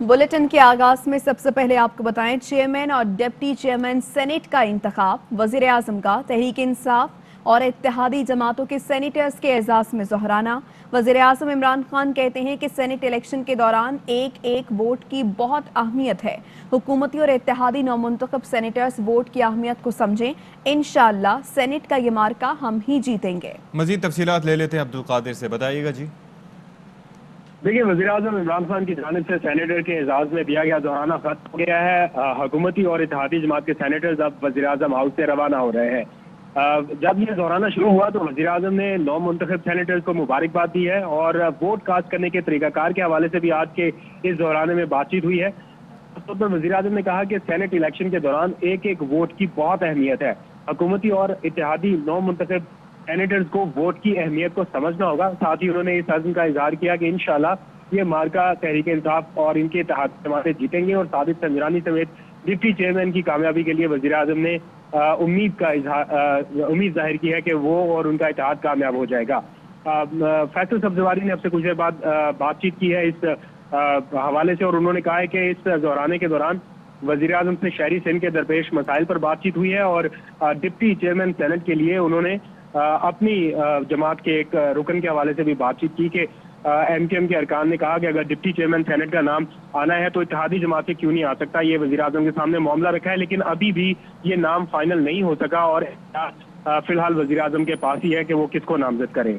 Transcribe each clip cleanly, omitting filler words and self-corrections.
Bulletin के आगाज में सबसे पहले आपको बताएं, चेयरमैन और डिप्टी चेयरमैन सेनेट का इंतखाब, वजीर आजम का तहरीक इंसाफ और इत्तेहादी जमातों के सेनेटर्स के एजाज में जोहराना। वजीर आजम इमरान खान कहते हैं कि सेनेट इलेक्शन के दौरान एक एक वोट की बहुत अहमियत है। हुकूमती और इत्तेहादी नौमुंतखब सेनेटर्स वोट की अहमियत को समझें। इंशाअल्लाह सेनेट का ये मार्का हम ही जीतेंगे। मजीद तफसीलात ले लेते हैं अब्दुल कादिर से, बताइएगा जी। देखिए, वज़ीर आज़म इमरान खान की जानिब से सेनेटर के एजाज में दिया गया दोहराना खत्म हो गया है। हुकूमती और इत्तेहादी जमात के सेनेटर्स अब वज़ीर आज़म हाउस से रवाना हो रहे हैं। जब ये दोहराना शुरू हुआ तो वज़ीर आज़म ने नौ मुंतखब सेनेटर्स को मुबारकबाद दी है और वोट कास्ट करने के तरीकाकार के हवाले से भी आज के इस दोहराने में बातचीत हुई है। तो वज़ीर आज़म ने कहा कि सेनेट इलेक्शन के दौरान एक एक वोट की बहुत अहमियत है। हुकूमती और इत्तेहादी नौ मुंतखब सेनेटर्स को वोट की अहमियत को समझना होगा। साथ ही उन्होंने इस अज़्म का इजहार किया कि इंशाअल्लाह ये मार्का तहरीक इंसाफ और इनके इत्तेहादी जमातें जीतेंगे और सादिक संजरानी समेत डिप्टी चेयरमैन की कामयाबी के लिए वज़ीर आज़म ने उम्मीद जाहिर की है कि वो और उनका इत्तेहाद कामयाब हो जाएगा। फैसल सब्जवारी ने आपसे कुछ देर बाद बातचीत की है इस हवाले से और उन्होंने कहा है कि इस दोहराने के दौरान वज़ीर आज़म से शहरी सिंध के दरपेश मसाइल पर बातचीत हुई है और डिप्टी चेयरमैन सेनेट के लिए उन्होंने अपनी जमात के एक रुकन के हवाले से भी बातचीत की कि MKM के अरकान ने कहा कि अगर डिप्टी चेयरमैन सेनेट का नाम आना है तो इत्तेहादी जमात से क्यों नहीं आ सकता। ये वज़ीर आज़म के सामने मामला रखा है, लेकिन अभी भी ये नाम फाइनल नहीं हो सका और फिलहाल वज़ीर आज़म के पास ही है कि वो किसको नामजद करें।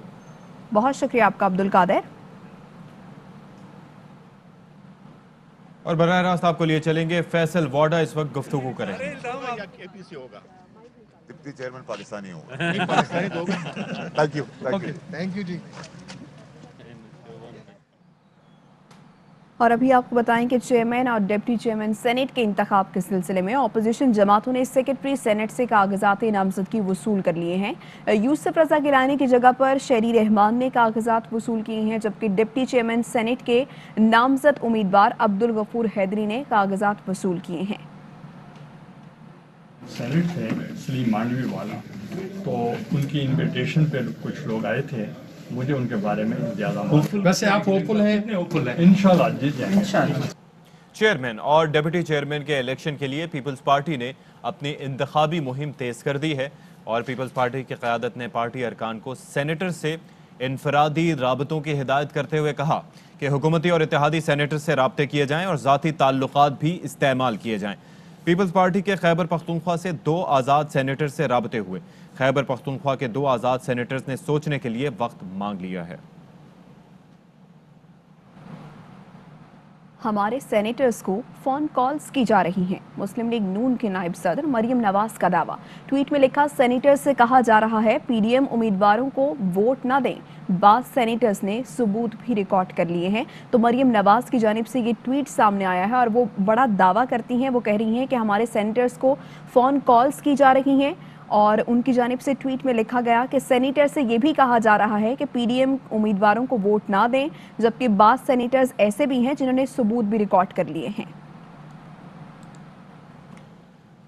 बहुत शुक्रिया आपका अब्दुल कादिर। और बराह रास्त आपको लिए चलेंगे, फैसल वाडा इस वक्त गुफ्तगू करेंगे। डिप्टी चेयरमैन पाकिस्तानी होगा। थैंक यू जी। और अभी आपको बताएं कि चेयरमैन और डिप्टी चेयरमैन सेनेट के इंतखाब के सिलसिले में अपोजिशन जमातों ने सेक्रेटरी सेनेट से कागजात नामजदगी वसूल कर लिए हैं। यूसुफ रजा गिलानी की जगह पर शहरी रहमान ने कागजात वसूल किए हैं, जबकि डिप्टी चेयरमैन सेनेट के नामजद उम्मीदवार अब्दुल गफूर हैदरी ने कागजात वसूल किए हैं। सेनेट से सलीम मांडवी वाला, तो उनकी इनविटेशन पे कुछ लोग आए थे। मुझे उनके बारे में ज़्यादा वैसे आप होपफुल हैं? इंशाल्लाह जीत जाएंगे। चेयरमैन और डिप्टी चेयरमैन के इलेक्शन के लिए पीपल्स पार्टी ने अपनी इंतखाबी मुहिम तेज कर दी है और पीपल्स पार्टी की क़यादत ने पार्टी अरकान को सेनेटर से इनफरादी राबतों की हिदायत करते हुए कहा कि हुकूमती और इत्तेहादी सेनेटर से राब्ते किए जाएँ और ज़ाती ताल्लुकात भी इस्तेमाल किए जाएँ। पीपल्स पार्टी के खैबर पख्तूनख्वा से 2 आज़ाद सेनेटर से राब्ते हुए। खैबर पख्तूनख्वा के 2 आज़ाद सेनेटर्स ने सोचने के लिए वक्त मांग लिया है। हमारे सेनेटर्स को फोन कॉल्स की जा रही हैं, मुस्लिम लीग नून के नायब सदर मरियम नवाज का दावा। ट्वीट में लिखा, सेनेटर्स से कहा जा रहा है PDM उम्मीदवारों को वोट ना दें। बाद सेनेटर्स ने सबूत भी रिकॉर्ड कर लिए हैं। तो मरियम नवाज की जानिब से ये ट्वीट सामने आया है और वो बड़ा दावा करती हैं। वो कह रही हैं कि हमारे सेनेटर्स को फ़ोन कॉल्स की जा रही हैं और उनकी जानिब से ट्वीट में लिखा गया कि सेनेटर से ये भी कहा जा रहा है कि PDM उम्मीदवारों को वोट ना दें, जबकि बाद सेनेटर्स ऐसे भी हैं जिन्होंने सबूत भी रिकॉर्ड कर लिए हैं।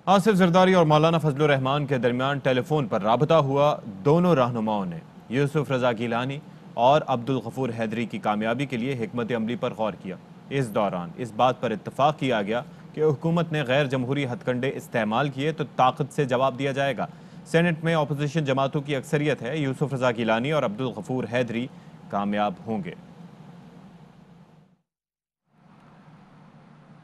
आसिफ जरदारी और मौलाना फजलुर रहमान के दरमियान टेलीफोन पर राबता हुआ। दोनों रहनुमाओं ने यूसुफ रजा गिलानी और अब्दुल गफूर हैदरी की कामयाबी के लिए हिकमत अमली पर गौर किया। इस दौरान इस बात पर इत्तफाक किया गया कि हुकूमत ने गैर जमहूरी हथकंडे इस्तेमाल किए तो ताकत से जवाब दिया जाएगा। सेनेट में अपोजिशन जमातों की अक्सरियत है। यूसुफ रजा गिलानी और अब्दुल गफूर हैदरी कामयाब होंगे।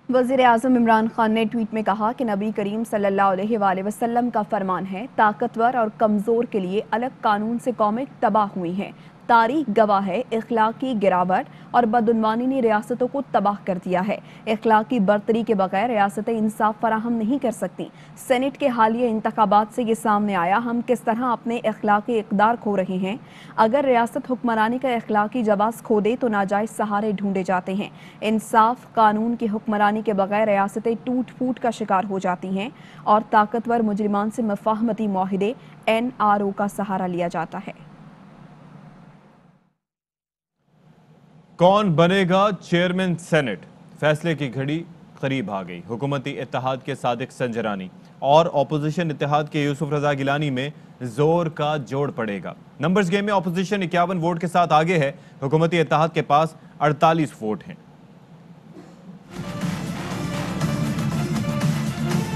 वज़ीर आज़म इमरान खान ने ट्वीट में कहा कि नबी करीम सल्लल्लाहु अलैहि वसल्लम का फरमान है, ताकतवर और कमज़ोर के लिए अलग कानून से कौमें तबाह हुई हैं। तारीख गवाह है, इखलाकी गिरावट और बदउनवानी ने रियासतों को तबाह कर दिया है। इखलाकी बरतरी के बगैर रियासतें इंसाफ फराहम नहीं कर सकती। सेनेट के हालिया इंतखाबात से ये सामने आया हम किस तरह अपने इखलाकी इक़दार खो रहे हैं। अगर रियासत हुक्मरानी का इखलाकी जवाज़ खो दे तो नाजायज़ सहारे ढूंढे जाते हैं। इंसाफ कानून की हुक्मरानी के बगैर रियासतें टूट फूट का शिकार हो जाती हैं और ताकतवर मुजरिमान से मुफ़ाहमती मुआहिदे NRO का सहारा लिया जाता है। कौन बनेगा चेयरमैन सेनेट? फैसले की घड़ी करीब आ गई। हुकूमती इत्तेहाद के सादिक संजरानी और अपोजिशन इत्तेहाद के यूसुफ रजा गिलानी में जोर का जोड़ पड़ेगा। नंबर्स गेम में अपोजिशन 51 वोट के साथ आगे है। हुकूमती इत्तेहाद के पास 48 वोट हैं।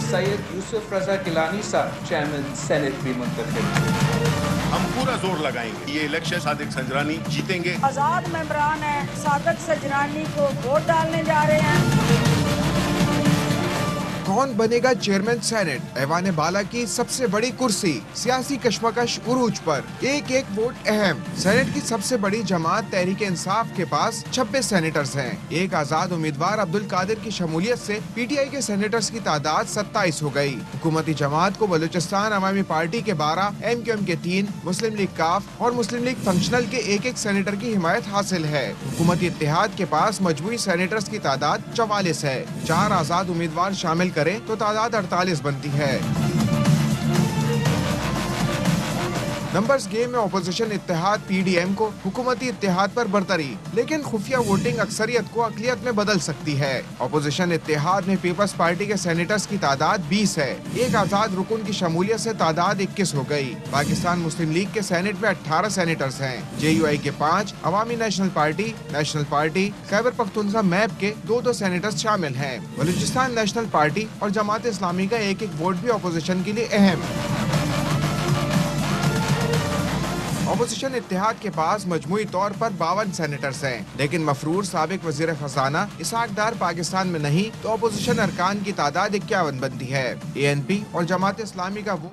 सैयद यूसुफ रजा गिलानी साहब चेयरमैन सेनेट भी मुंतखब हुए। हम पूरा जोर लगाएंगे ये इलेक्शन सादिक संजरानी जीतेंगे। आजाद मेंबरान है, सादिक संजरानी को वोट डालने जा रहे हैं। कौन बनेगा चेयरमैन सेनेट? ऐवान बाला की सबसे बड़ी कुर्सी, सियासी कश्मकश उरूज पर, एक एक वोट अहम। सेनेट की सबसे बड़ी जमात तहरीक इंसाफ के पास 26 सेनेटर्स हैं। एक आजाद उम्मीदवार अब्दुल कादिर की शमूलियत से पीटीआई के सेनेटर्स की तादाद 27 हो गई। हुकूमती जमात को बलूचिस्तान अवामी पार्टी के 12, MQM के 3, मुस्लिम लीग काफ और मुस्लिम लीग फंक्शनल के एक सेनेटर की हिमायत हासिल है। हुकूमती इत्तेहाद के पास मजमूई सेनेटर्स की तादाद 44 है। 4 आजाद उम्मीदवार शामिल करें तो तादाद 48 बनती है। नंबर्स गेम में अपोजिशन इत्तेहाद PDM को हुकूमती इत्तेहाद पर बरतरी, लेकिन खुफिया वोटिंग अक्सरियत को अकलियत में बदल सकती है। अपोजिशन इत्तेहाद में पीपल्स पार्टी के सेनेटर्स की तादाद 20 है। एक आजाद रुकन की शमूलियत से तादाद 21 हो गई। पाकिस्तान मुस्लिम लीग के सेनेट में 18 सेनेटर्स हैं। JUI के 5, अवामी नेशनल पार्टी, खैबर पख्तूनख्वा मैप के 2 सेनेटर्स शामिल हैं। बलूचिस्तान नेशनल पार्टी और जमात इस्लामी का एक वोट भी अपोजिशन के लिए अहम। अपोजिशन इत्तेहाद के पास मजमूई तौर पर 52 सेनेटर्स हैं, लेकिन मफरूर साबिक वजीर खजाना इसहाक डार पाकिस्तान में नहीं तो अपोजिशन अरकान की तादाद 51 बनती है। ANP और जमात इस्लामी का वो।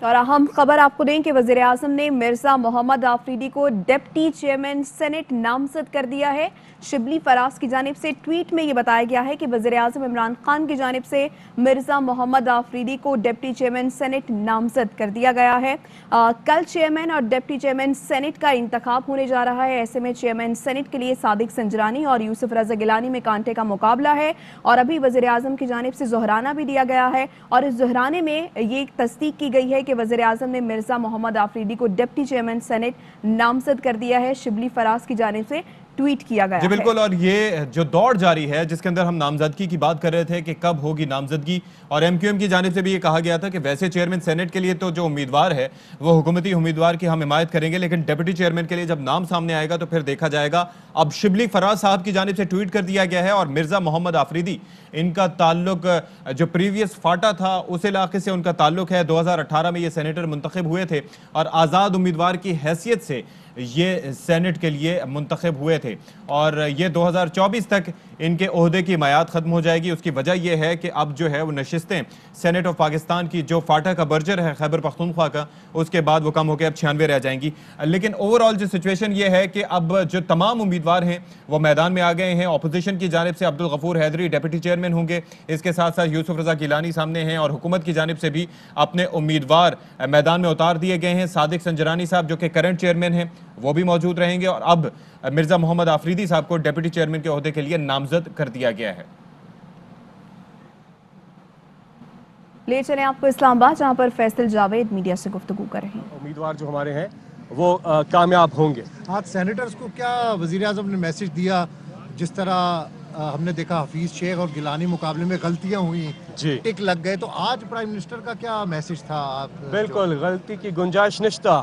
और अहम खबर आपको दें कि वज़ीर आज़म ने मिर्ज़ा मोहम्मद आफरीदी को डिप्टी चेयरमैन सेनेट नामजद कर दिया है। शिबली फराज की जानिब से ट्वीट में ये बताया गया है कि वज़ीर आज़म इमरान खान की जानिब से मिर्ज़ा मोहम्मद आफरीदी को डिप्टी चेयरमैन सेनेट नामजद कर दिया गया है। कल चेयरमैन और डिप्टी चेयरमैन सेनेट का इंतखाब होने जा रहा है। ऐसे में चेयरमैन सेनेट के लिए सादिक संजरानी और यूसुफ रजा गिलानी में कांटे का मुकाबला है और अभी वज़ीर आज़म की जानिब से ज़ोहराना भी दिया गया है और इस ज़ोहराने में ये तस्दीक की गई है कि वज़ीर आज़म ने मिर्ज़ा मोहम्मद आफरीदी को डिप्टी चेयरमैन सेनेट नामजद कर दिया है। शिबली फराज की जानिब से ट्वीट किया गया जी बिल्कुल। है। और ये जो दौड़ जारी है जिसके अंदर हम नामजदगी की बात कर रहे थे कि कब होगी नामजदगी, और MQM की जानिब से भी ये कहा गया था कि वैसे चेयरमैन सेनेट के लिए तो जो उम्मीदवार है वो हुकूमती उम्मीदवार की हम हिमायत करेंगे, लेकिन डिप्टी चेयरमैन के लिए जब नाम सामने आएगा तो फिर देखा जाएगा। अब शिबली फराज साहब की जानिब से ट्वीट कर दिया गया है और मिर्ज़ा मोहम्मद आफरीदी, इनका ताल्लुक जो प्रीवियस फाटा था उस इलाके से उनका ताल्लुक है। 2018 में ये सेनेटर मुंतखब हुए थे और आज़ाद उम्मीदवार की हैसियत से ये सेनेट के लिए मुंतखब हुए थे और ये 2024 तक इनके ओहदे की मियाद ख़त्म हो जाएगी। उसकी वजह यह है कि अब जो है वो नशिस्तें सेनेट ऑफ पाकिस्तान की जो फाटा का बर्जर है खैबर पख्तूनख्वा का, उसके बाद वो कम होकर अब 96 रह जाएंगी। लेकिन ओवरऑल जो सिचुएशन ये है कि अब जो तमाम उम्मीदवार हैं वो मैदान में आ गए हैं। अपोजिशन की जानिब से अब्दुल गफूर हैदरी डिप्टी चेयरमैन होंगे, इसके साथ साथ यूसुफ रजा गिलानी सामने हैं और हुकूमत की जानिब से भी अपने उम्मीदवार मैदान में उतार दिए गए हैं। सादिक संजरानी साहब जो कि करंट चेयरमैन हैं वो भी मौजूद रहेंगे और अब मिर्ज़ा मोहम्मद आफरीदी साहब को डिप्टी चेयरमैन के ओहदे के लिए नामजद कर दिया गया है। ले चलें आपको इस्लामाबाद, जहां पर फैसल जावेद मीडिया से गुफ्तगू कर रहे हैं। उम्मीदवार जो हमारे हैं वो कामयाब होंगे। आज सेनेटर्स को क्या वज़ीर आज़म ने मैसेज दिया? जिस तरह हमने देखा हफीज शेख और गिलानी मुकाबले में गलतियां हुई जी, टिक लग गए, तो आज प्राइम मिनिस्टर का क्या मैसेज था? बिल्कुल, गलती की गुंजाइश निश्ता,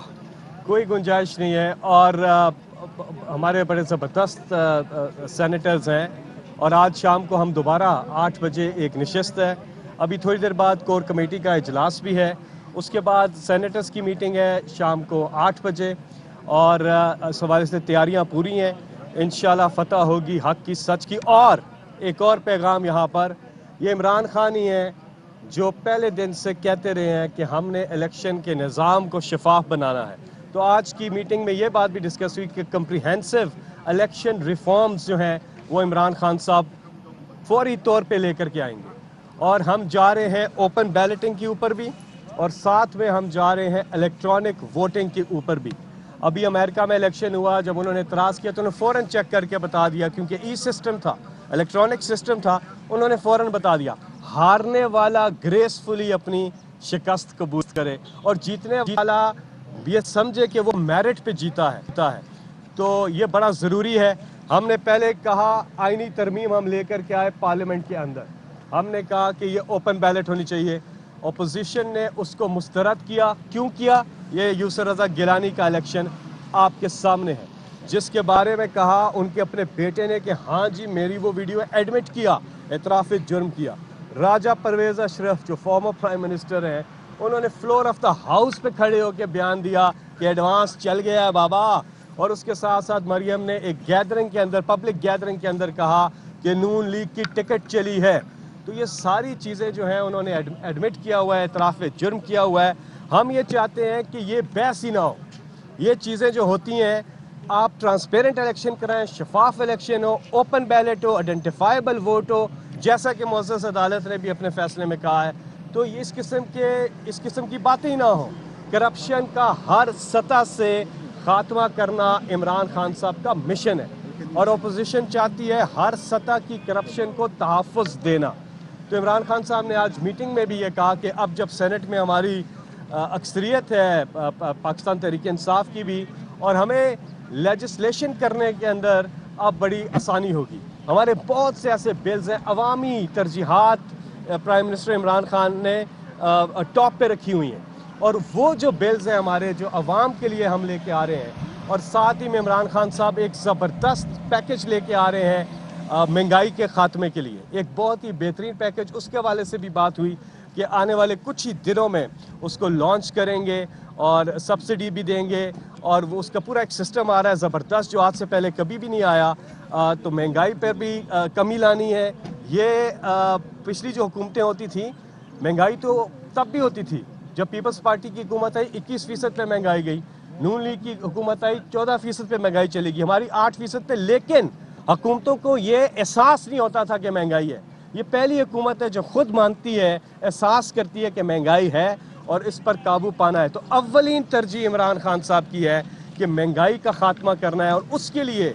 कोई गुंजाइश नहीं है और हमारे बड़े ज़बरदस्त सेनेटर्स हैं और आज शाम को हम दोबारा 8 बजे एक नशिस्त है। अभी थोड़ी देर बाद कोर कमेटी का इजलास भी है, उसके बाद सेनेटर्स की मीटिंग है शाम को 8 बजे और इस हवाले से तैयारियां पूरी हैं। इंशाल्लाह फतह होगी हक की, सच की। और एक और पैगाम यहाँ पर, ये इमरान खान ही हैं जो पहले दिन से कहते रहे हैं कि हमने इलेक्शन के निज़ाम को शफाफ बनाना है। तो आज की मीटिंग में ये बात भी डिस्कस हुई कि कम्प्रिहेंसिव इलेक्शन रिफॉर्म्स जो हैं वो इमरान खान साहब फौरी तौर पे लेकर के आएंगे और हम जा रहे हैं ओपन बैलेटिंग के ऊपर भी और साथ में हम जा रहे हैं इलेक्ट्रॉनिक वोटिंग के ऊपर भी। अभी अमेरिका में इलेक्शन हुआ, जब उन्होंने इतराज़ किया तो उन्होंने फ़ौरन चेक करके बता दिया, क्योंकि ई सिस्टम था, इलेक्ट्रॉनिक सिस्टम था, उन्होंने फ़ौरन बता दिया। हारने वाला ग्रेसफुली अपनी शिकस्त कबूल करे और जीतने वाला ये समझे कि वो मेरिट पे जीता है। तो ये बड़ा ज़रूरी है। हमने पहले कहा आईनी तरमीम हम लेकर के आए पार्लियामेंट के अंदर, हमने कहा कि ये ओपन बैलेट होनी चाहिए। अपोजिशन ने उसको मुस्तरद किया। क्यों किया? ये यूसुफ रजा गिलानी का इलेक्शन आपके सामने है, जिसके बारे में कहा उनके अपने बेटे ने कि हाँ जी मेरी वो वीडियो एडमिट किया, एतराफ़ जुर्म किया। راجہ پرویز اشرف جو فارمر پرائم منسٹر ہیں، انہوں نے فلور آف دا ہاؤس پہ کھڑے ہو کے بیان دیا کہ ایڈوانس چل گیا ہے بابا، اور اس کے ساتھ ساتھ مریم نے ایک گیدرنگ کے اندر، پبلک گیدرنگ کے اندر کہا کہ نون لیگ کی ٹکٹ چلی ہے. تو یہ ساری چیزیں جو ہیں انہوں نے ایڈمٹ کیا ہوا ہے، اعتراف جرم کیا ہوا ہے. ہم یہ چاہتے ہیں کہ یہ بحث ہی نہ ہو. یہ چیزیں جو ہوتی ہیں، آپ ٹرانسپیرنٹ الیکشن کرائیں، شفاف الیکشن ہو، اوپن بیلٹ ہو، آئیڈینٹیفائیبل ووٹ ہو، جیسا کہ معزز عدالت نے بھی اپنے فیصلے میں کہا ہے. تو اس قسم کی باتیں ہی نہ ہوں. کرپشن کا ہر سطح سے خاتمہ کرنا عمران خان صاحب کا مشن ہے، اور اپوزیشن چاہتی ہے ہر سطح کی کرپشن کو تحفظ دینا. تو عمران خان صاحب نے آج میٹنگ میں بھی یہ کہا کہ اب جب سینٹ میں ہماری اکثریت ہے پاکستان تحریک انصاف کی بھی، اور ہمیں لیجسلیشن کرنے کے اندر اب بڑی آسانی ہوگی. ہمارے بہت سے ایسے بلز ہیں، عوامی ترجیحات پرائم منسٹر عمران خان نے ٹاپ پہ رکھی ہوئی ہیں، اور وہ جو بلز ہیں ہمارے جو عوام کے لیے ہم لے کے آ رہے ہیں، اور ساتھ ہی میں عمران خان صاحب ایک زبردست پیکج لے کے آ رہے ہیں مہنگائی کے خاتمے کے لیے، ایک بہت ہی بہترین پیکج. اس کے حوالے سے بھی بات ہوئی کہ آنے والے کچھ ہی دنوں میں اس کو لانچ کریں گے اور سبسڈی بھی دیں گے، اور وہ اس کا پورا ایک سسٹم آ رہا ہے زبردست جو آج سے پہلے کبھی بھی نہیں آیا. تو مہنگائی پر بھی کمی لانی ہے. یہ پچھلی جو حکومتیں ہوتی تھیں، مہنگائی تو تب بھی ہوتی تھی جب پیپلز پارٹی کی حکومت آئی 21% پہ مہنگائی گئی، نون لیگ کی حکومت آئی 14% پہ مہنگائی چلے گی، ہماری 8% پہ. لیکن حکومتوں کو یہ احساس نہیں ہوتا تھا کہ مہنگائی ہے. یہ پہلی حکومت ہے جو خود مانتی ہے، احساس کرتی ہے کہ مہنگائی ہے اور اس پر قابو پانا ہے. تو اولین ترجیح عمران خان صاحب کی ہے کہ مہنگائی کا خاتمہ کرنا ہے، اور اس کے لیے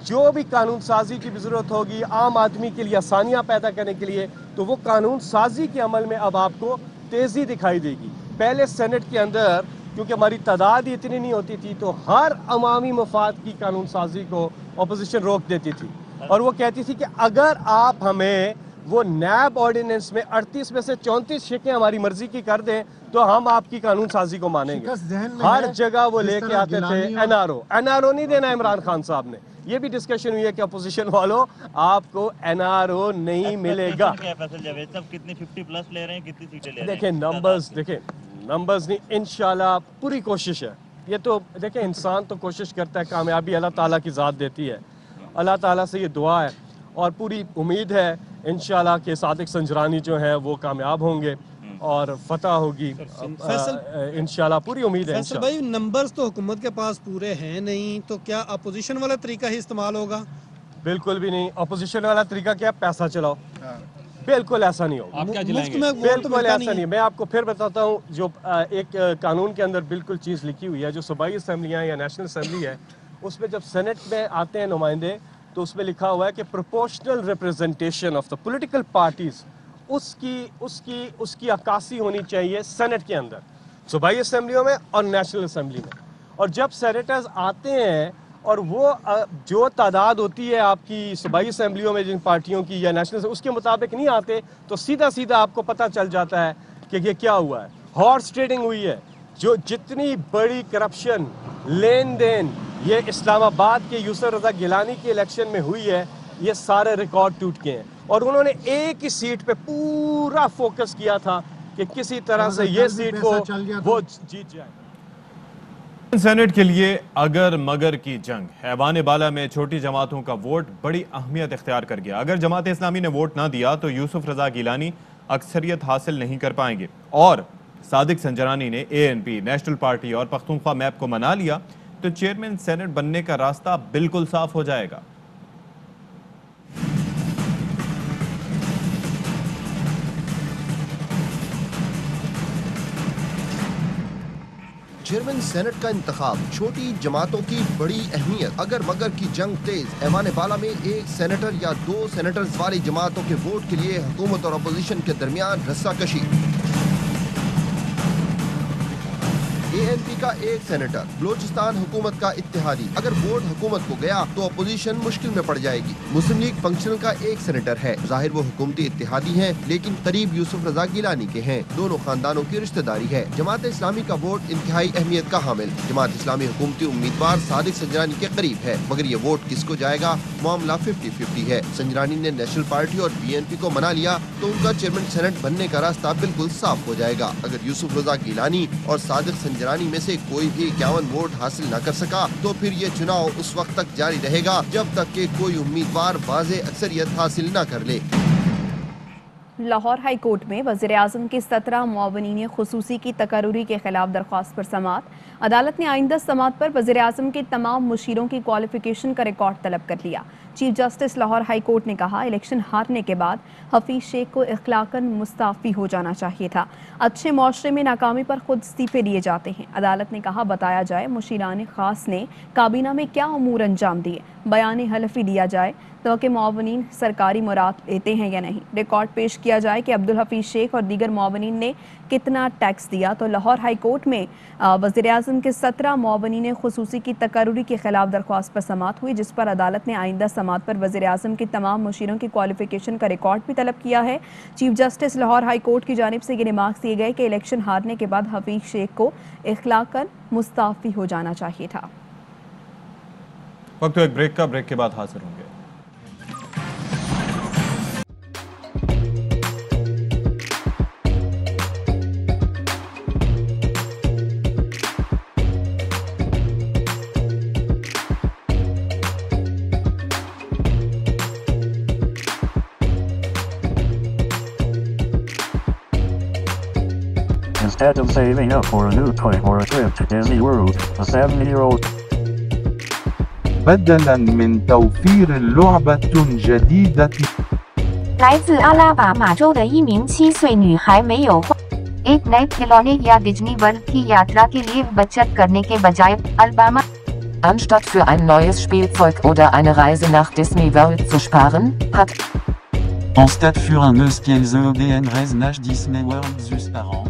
جو بھی قانون سازی کی بھی ضرورت ہوگی عام آدمی کے لیے آسانیاں پیدا کرنے کے لیے، تو وہ قانون سازی کے عمل میں اب آپ کو تیزی دکھائی دے گی. پہلے سینٹ کے اندر کیونکہ ہماری تعداد ہی اتنی نہیں ہوتی تھی، تو ہر عوامی مفاد کی قانون سازی کو اپوزیشن روک دیتی تھی، اور وہ کہتی تھی کہ اگر آپ ہمیں وہ نیب آرڈیننس میں 38 میں سے 34 شقیں ہماری مرضی کی کر دیں تو ہم آپ کی قانون سازی کو مانیں گے. ہر جگہ وہ لے کے آتے تھے این آر او نہیں دینا عمران خان صاحب نے. یہ بھی ڈسکشن ہوئی ہے کہ اپوزیشن والوں آپ کو این آر او نہیں ملے گا. دیکھیں نمبرز نہیں، انشاءاللہ پوری کوشش ہے. یہ تو دیکھیں انسان تو کوشش کرتا ہے، کامیابی اللہ تعالیٰ کی ذات دیتی ہے. اللہ تعالیٰ سے یہ دعا ہے اور پوری امید ہے انشاءاللہ کہ صادق سنجرانی جو ہیں وہ کامیاب ہوں گے اور فتح ہوگی انشاءاللہ. پوری امید ہے. فیصل بھائی نمبرز تو حکومت کے پاس پورے ہیں نہیں، تو کیا اپوزیشن والا طریقہ ہی استعمال ہوگا؟ بالکل بھی نہیں. اپوزیشن والا طریقہ کیا؟ پیسہ چلاؤ. بالکل ایسا نہیں ہوگا. بالکل ایسا نہیں. میں آپ کو پھر بتاتا ہوں، جو ایک قانون کے اندر بالکل چیز لکھی ہوئی ہے، جو صوبائی اسمبلیاں یا نیشنل اسمبلی ہے، اس میں جب سینٹ میں آتے ہیں نمائندے، تو اس میں لکھا ہوا ہے کہ proportional representation of the political parties, اس کی عکاسی ہونی چاہیے سینٹ کے اندر، صوبائی اسمبلیوں میں اور نیشنل اسمبلی میں. اور جب سینیٹرز آتے ہیں اور وہ جو تعداد ہوتی ہے آپ کی صوبائی اسمبلیوں میں جن پارٹیوں کی یا نیشنل، اس کے مطابق نہیں آتے، تو سیدھا آپ کو پتہ چل جاتا ہے کہ یہ کیا ہوا ہے. ہارس ٹریڈنگ ہوئی ہے. جو جتنی بڑی کرپشن، لین دین یہ اسلام آباد کے یوسف رضا گیلانی کے الیکشن میں ہوئی ہے، یہ سارے ریکارڈ ٹوٹ گئے ہیں. اور انہوں نے ایک ہی سیٹ پہ پورا فوکس کیا تھا کہ کسی طرح سے یہ سیٹ کو وہ جیت جائے. سینٹ کے لیے اگر مگر کی جنگ. ایوان بالا میں چھوٹی جماعتوں کا ووٹ بڑی اہمیت اختیار کر گیا. اگر جماعت اسلامی نے ووٹ نہ دیا تو یوسف رضا گیلانی اکثریت حاصل نہیں کر پائیں گے، اور صادق سنجرانی نے اے این پی، نیشنل پارٹی اور پختونخوا میپ کو منا لیا تو چیئرمین سینٹ بننے کا راستہ بالکل صاف ہو جائے گا. چیئرمین سینٹ کا انتخاب، چھوٹی جماعتوں کی بڑی اہمیت. اگر مگر کی جنگ تیز. ایوان بالا میں ایک سینیٹر یا دو سینیٹرز والی جماعتوں کے ووٹ کے لیے حکومت اور اپوزیشن کے درمیان رسہ کشی. ANP का एक सेनेटर, बलोचिस्तान हुकूमत का इत्तेहादी। अगर वोट हुकूमत को गया तो अपोजिशन मुश्किल में पड़ जाएगी। मुस्लिम लीग फंक्शनल का एक सेनेटर है। जाहिर वो हुकूमती इत्तेहादी हैं, लेकिन करीब यूसुफ रजा गिलानी के हैं। दोनों खानदानों की रिश्तेदारी है। जमात इस्लामी का वोट इंतहाई अहमियत का हामिल। जमात इस्लामी हुकूमती उम्मीदवार सादिक संजरानी के करीब है, मगर ये वोट किसको जाएगा, मामला 50-50 है। संजरानी ने नेशनल पार्टी और BNP को मना लिया तो उनका चेयरमैन सेनेट बनने का रास्ता बिल्कुल साफ हो जाएगा। अगर यूसुफ रजा गिलानी और सादिक संजरानी में से कोई भी 51 वोट हासिल न कर सका तो फिर ये चुनाव उस वक्त तक जारी रहेगा जब तक कि कोई उम्मीदवार वाज़ेह अक्सरियत हासिल न कर ले। लाहौर हाई कोर्ट में वज़ीर आज़म के 17 मुआवनीन खुसूसी की तकर्रुरी के खिलाफ दरख्वास्त पर समाअत। अदालत ने आइंदा समाअत पर वज़ीर आज़म के तमाम मुशीरों की क्वालिफिकेशन का रिकॉर्ड तलब कर लिया। Chief justice Lahore high court ने कहा, इलेक्शन हारने के बाद हफीज शेख को इख्लाकन मुस्ताफ़ी हो जाना चाहिए था। अच्छे मुआशरे में नाकामी पर खुद इस्तीफे दिए जाते हैं। अदालत ने कहा, बताया जाए मुशीरान खास ने काबीना में क्या अमूर अंजाम दिए, बयान हलफी दिया जाए तो कि मुआवनीन सरकारी मुराद लेते हैं या नहीं। रिकॉर्ड पेश किया जाए कि अब्दुल हफीज शेख और दीगर मुआवनीन ने कितना टैक्स दिया। तो लाहौर हाई कोर्ट में वज़ीर आज़म के 17 मुआवनीन खुसूसी की तकर्रुरी के खिलाफ दरख्वास्त पर समाअत हुई, जिस पर अदालत ने आइंदा समाअत पर वज़ीर आज़म के तमाम मुशीरों की क्वालिफिकेशन का रिकॉर्ड भी तलब किया है। Chief justice Lahore high court की जानिब से ये रिमार्क्स दिए गए कि इलेक्शन हारने के बाद हफीज शेख को इख्लाकन मुस्ताफ़ी हो जाना चाहिए था। वक्त एक ब्रेक का, ब्रेक के बाद हाजिर होंगे। Instead of saving up for a new toy or a trip to Disney World, a 7-year-old بدلاً من توفير لعبة جديدة 来自阿拉巴马州的一名7岁女孩没有花 एक नए खिलौने या डिज्नी वर्ल्ड की यात्रा के लिए बचत करने के बजाय Alabama Anstatt für ein neues Spielzeug oder eine Reise nach Disney World zu sparen, hat En stade für un eus kiel ze ODN reznach Disney World zus par an.